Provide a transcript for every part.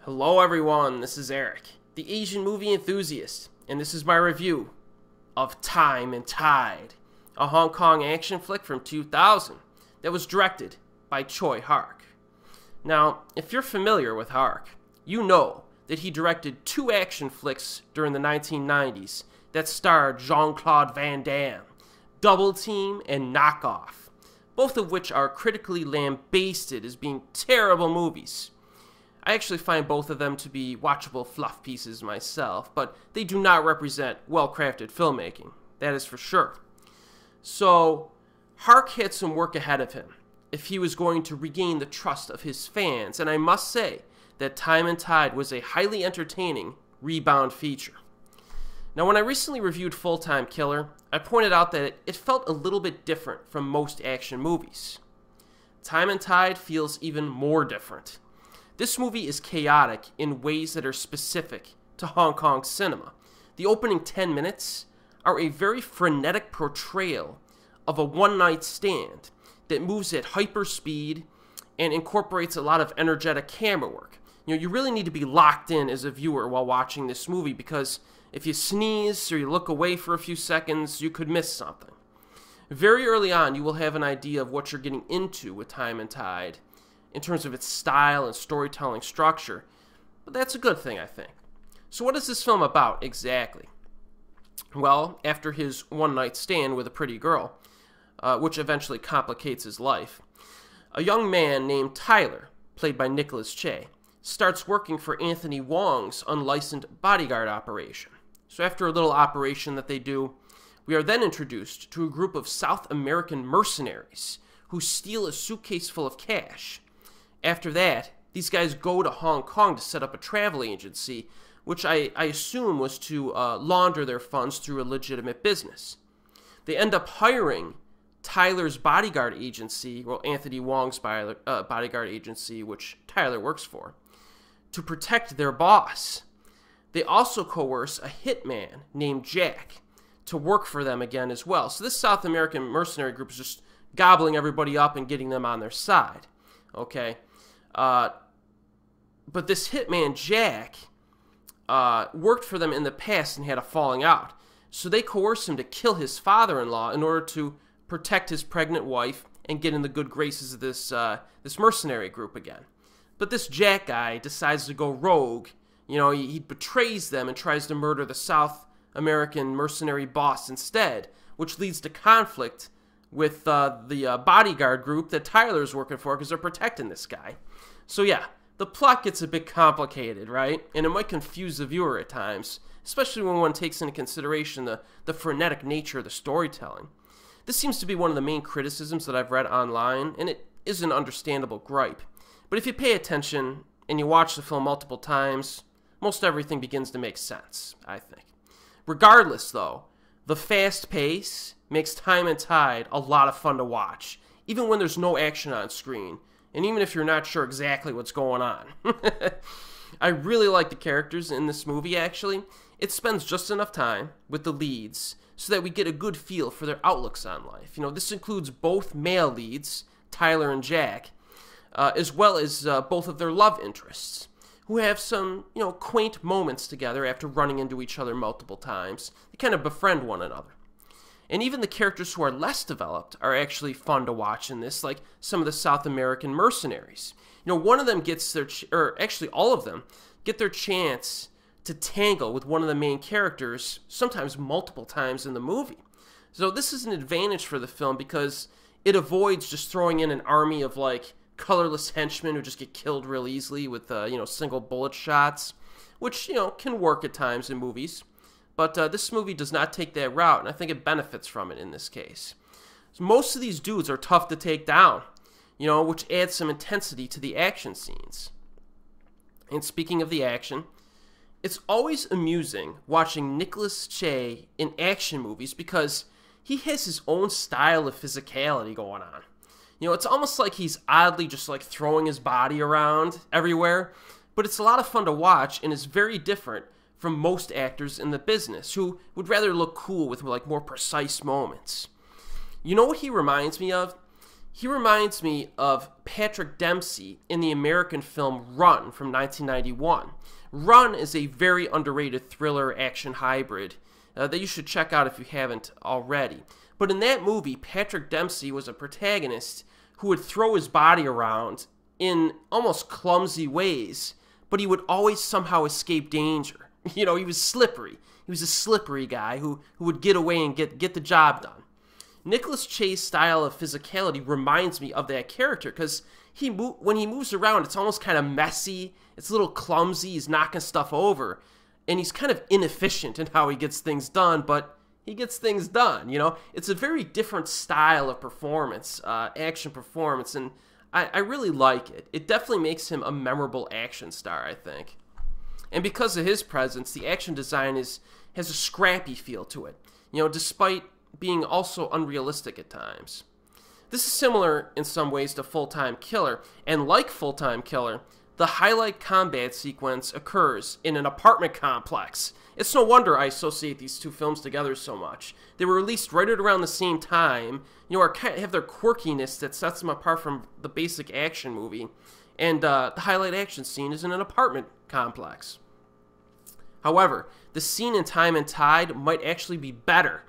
Hello everyone, this is Erik, the Asian movie enthusiast, and this is my review of Time and Tide, a Hong Kong action flick from 2000 that was directed by Tsui Hark. Now, if you're familiar with Hark, you know that he directed two action flicks during the 1990s that starred Jean-Claude Van Damme, Double Team and Knockoff, both of which are critically lambasted as being terrible movies. I actually find both of them to be watchable fluff pieces myself, but they do not represent well-crafted filmmaking, that is for sure. So, Hark had some work ahead of him if he was going to regain the trust of his fans, and I must say that Time and Tide was a highly entertaining rebound feature. Now, when I recently reviewed Full-Time Killer, I pointed out that it felt a little bit different from most action movies. Time and Tide feels even more different. This movie is chaotic in ways that are specific to Hong Kong cinema. The opening 10 minutes are a very frenetic portrayal of a one-night stand that moves at hyper speed and incorporates a lot of energetic camera work. You really need to be locked in as a viewer while watching this movie, because if you sneeze or you look away for a few seconds, you could miss something. Very early on, you will have an idea of what you're getting into with Time and Tide, in terms of its style and storytelling structure, but that's a good thing, I think. So what is this film about exactly? Well, after his one-night stand with a pretty girl, which eventually complicates his life, a young man named Tyler, played by Nicholas Che, starts working for Anthony Wong's unlicensed bodyguard operation. So after a little operation that they do, we are then introduced to a group of South American mercenaries who steal a suitcase full of cash. After that, these guys go to Hong Kong to set up a travel agency, which I assume was to launder their funds through a legitimate business. They end up hiring Tyler's bodyguard agency, well, Anthony Wong's bodyguard agency, which Tyler works for, to protect their boss. They also coerce a hitman named Jack to work for them again as well. So this South American mercenary group is just gobbling everybody up and getting them on their side. Okay? But this hitman, Jack, worked for them in the past and had a falling out. So they coerce him to kill his father-in-law in order to protect his pregnant wife and get in the good graces of this mercenary group again. But this Jack guy decides to go rogue. He betrays them and tries to murder the South American mercenary boss instead, which leads to conflict with the bodyguard group that Tyler's working for, because they're protecting this guy. So yeah, the plot gets a bit complicated, right? And it might confuse the viewer at times, especially when one takes into consideration the frenetic nature of the storytelling. This seems to be one of the main criticisms that I've read online, and it is an understandable gripe. But if you pay attention and you watch the film multiple times, most everything begins to make sense, I think. Regardless, though, the fast pace makes Time and Tide a lot of fun to watch, even when there's no action on screen, and even if you're not sure exactly what's going on. I really like the characters in this movie, actually. It spends just enough time with the leads so that we get a good feel for their outlooks on life. This includes both male leads, Tyler and Jack, as well as both of their love interests, who have some, quaint moments together after running into each other multiple times. They kind of befriend one another. And even the characters who are less developed are actually fun to watch in this, like some of the South American mercenaries. One of them gets actually all of them, get their chance to tangle with one of the main characters, sometimes multiple times in the movie. So this is an advantage for the film because it avoids just throwing in an army of, colorless henchmen who just get killed real easily with, single bullet shots, which, can work at times in movies. But this movie does not take that route, and I think it benefits from it in this case. So most of these dudes are tough to take down, which adds some intensity to the action scenes. And speaking of the action, it's always amusing watching Nicholas Che in action movies because he has his own style of physicality going on. It's almost like he's oddly just throwing his body around everywhere, but it's a lot of fun to watch and is very different from most actors in the business, who would rather look cool with more precise moments. You know what he reminds me of? He reminds me of Patrick Dempsey in the American film Run from 1991. Run is a very underrated thriller action hybrid that you should check out if you haven't already. But in that movie, Patrick Dempsey was a protagonist who would throw his body around in almost clumsy ways, but he would always somehow escape danger. You know, he was slippery. He was a slippery guy who would get away and get the job done. Nicolas Cage's style of physicality reminds me of that character because when he moves around, it's almost kind of messy. It's a little clumsy. He's knocking stuff over. And he's kind of inefficient in how he gets things done, but he gets things done, you know? It's a very different style of performance, action performance, and I really like it. It definitely makes him a memorable action star, I think. And because of his presence, the action design has a scrappy feel to it, you know, despite being also unrealistic at times. This is similar in some ways to Full-Time Killer, and like Full-Time Killer, the highlight combat sequence occurs in an apartment complex. It's no wonder I associate these two films together so much. They were released right at around the same time, you know, have their quirkiness that sets them apart from the basic action movie, and the highlight action scene is in an apartment complex. However, the scene in Time and Tide might actually be better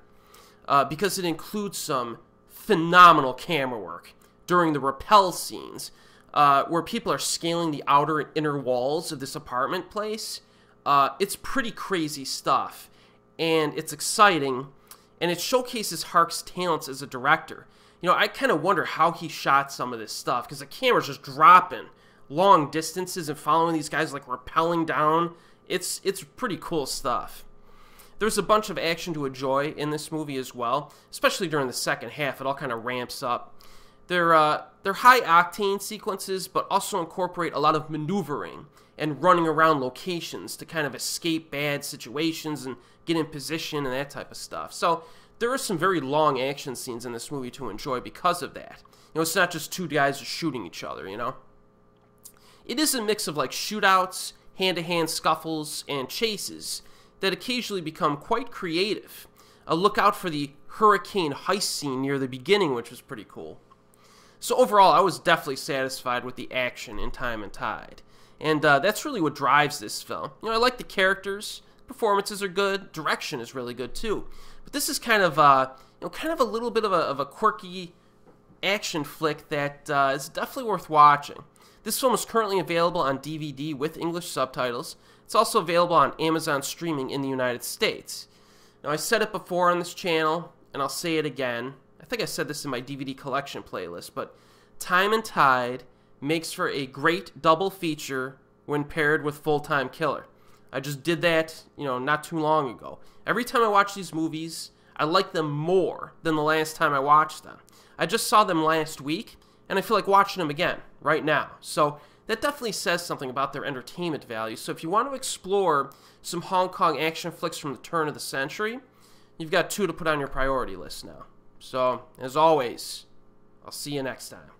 because it includes some phenomenal camera work during the rappel scenes where people are scaling the outer and inner walls of this apartment place. It's pretty crazy stuff, and it's exciting, and it showcases Hark's talents as a director. You know, I kind of wonder how he shot some of this stuff because the camera's just dropping long distances and following these guys like rappelling down. It's pretty cool stuff. There's a bunch of action to enjoy in this movie as well, especially during the second half. It all kind of ramps up. They're high-octane sequences, but also incorporate a lot of maneuvering and running around locations to kind of escape bad situations and get in position and that type of stuff. So there are some very long action scenes in this movie to enjoy because of that. You know, it's not just two guys just shooting each other, you know. It is a mix of like shootouts, hand-to-hand scuffles, and chases that occasionally become quite creative. Look out for the hurricane heist scene near the beginning, which was pretty cool. So overall, I was definitely satisfied with the action in Time and Tide. And that's really what drives this film. You know, I like the characters, performances are good, direction is really good too. But this is kind of, kind of a little bit of a quirky action flick that is definitely worth watching. This film is currently available on DVD with English subtitles. It's also available on Amazon streaming in the United States. Now, I said it before on this channel, and I'll say it again. I think I said this in my DVD collection playlist, but Time and Tide makes for a great double feature when paired with Full-Time Killer. I just did that, you know, not too long ago. Every time I watch these movies, I like them more than the last time I watched them. I just saw them last week, and I feel like watching them again right now. So that definitely says something about their entertainment value. So if you want to explore some Hong Kong action flicks from the turn of the century, you've got two to put on your priority list now. So, as always, I'll see you next time.